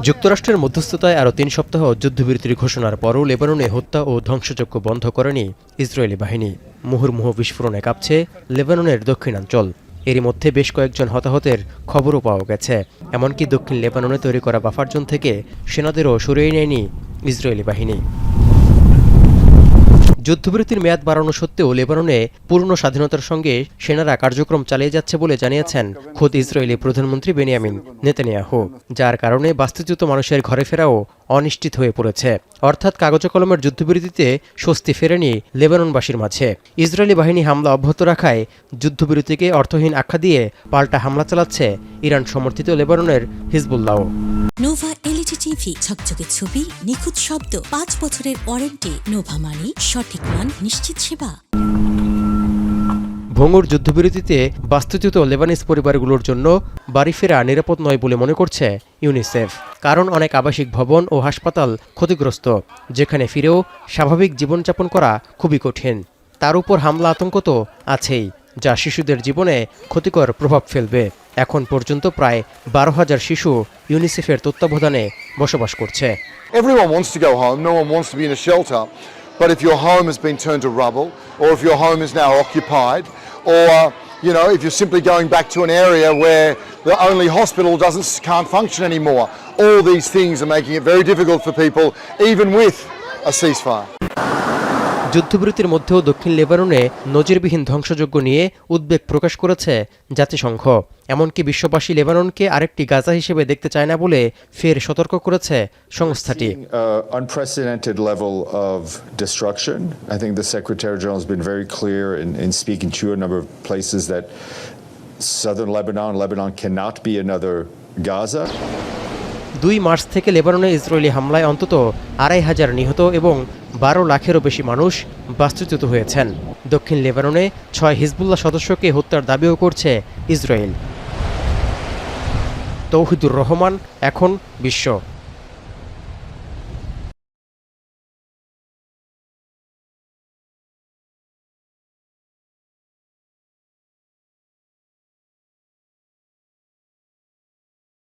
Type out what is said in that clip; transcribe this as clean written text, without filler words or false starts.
যুক্তরাষ্ট্রের মধ্যস্থতায় আরও ৩ সপ্তাহ যুদ্ধবিরতির ঘোষণার পরও লেবাননে হত্যা ও ধ্বংসযজ্ঞ বন্ধ করেনি ইসরায়েলি বাহিনী। মুহুর্মুহু বিস্ফোরণে কাঁপছে লেবাননের দক্ষিণাঞ্চল। এরই মধ্যে বেশ কয়েকজন হতাহতের খবরও পাওয়া গেছে। এমনকি দক্ষিণ লেবাননে তৈরি করা বাফার জোন থেকে সেনাদেরও সরিয়ে নেয়নি ইসরায়েলি বাহিনী। যুদ্ধবিরতির মেয়াদ বাড়ানো সত্ত্বেও লেবাননে পূর্ণ স্বাধীনতার সঙ্গে সেনারা কার্যক্রম চালিয়ে যাচ্ছে বলে জানিয়েছেন খোদ ইসরায়েলি প্রধানমন্ত্রী বেনিয়ামিন নেতানিয়াহু, যার কারণে বাস্তুচ্যুত মানুষের ঘরে ফেরাও অনিশ্চিত হয়ে পড়েছে। অর্থাৎ কাগজে কলমের যুদ্ধবিরতিতে স্বস্তি ফেরেনি লেবাননবাসীর মাঝে। ইসরায়েলি বাহিনী হামলা অব্যাহত রাখায় যুদ্ধবিরতিকে অর্থহীন আখ্যা দিয়ে পাল্টা হামলা চালাচ্ছে ইরান সমর্থিত লেবাননের হিজবুল্লাহ। নোভা এলইডি টিভি, ঝকঝকে ছবি, নিখুঁত শব্দ, 5 বছরের ওয়ারেন্টি। নোভা মানি সঠিক মান, নিশ্চিত সেবা। ভঙ্গুর যুদ্ধবিরতিতে বাস্তুচ্যুত লেবানিজ পরিবারগুলোর জন্য বাড়ি ফেরা নিরাপদ নয় বলে মনে করছে ইউনিসেফ। কারণ অনেক আবাসিক ভবন ও হাসপাতাল ক্ষতিগ্রস্ত, যেখানে ফিরেও স্বাভাবিক জীবনযাপন করা খুবই কঠিন। তার উপর হামলা আতঙ্ক তো আছেই, যা শিশুদের জীবনে ক্ষতিকর প্রভাব ফেলবে। এখন পর্যন্ত প্রায় 12,000 শিশু ইউনিসেফের তত্ত্বাবধানে বসবাস করছে। Everyone wants to go home, no one wants to be in a shelter, but if your home has been turned to rubble, or if your home is now occupied, or if you're simply going back to an area where the only hospital can't function anymore, all these things are making it very difficult for people, even with a ceasefire. যুদ্ধবিরতির মধ্যেও দক্ষিণ লেবাননে নজিরবিহীন ধ্বংসযজ্ঞ নিয়ে উদ্বেগ প্রকাশ করেছে জাতিসংঘ। এমনকি বিশ্ববাসী লেবাননকে আরেকটি গাজা হিসেবে দেখতে চায় না বলে ফের সতর্ক করেছে সংস্থাটি। Unprecedented level of destruction. I think the Secretary General has been very clear in speaking to a number of places that southern Lebanon cannot be another Gaza. 2 March থেকে লেবাননে ইসরায়েলি হামলায় অন্তত 2,500 নিহত এবং 12 লাখেরও বেশি মানুষ বাস্তুচ্যুত হয়েছেন। দক্ষিণ লেবাননে 6 হিজবুল্লাহ সদস্যকে হত্যার দাবিও করছে ইসরায়েল। তৌহিদুর রহমান, এখন বিশ্ব।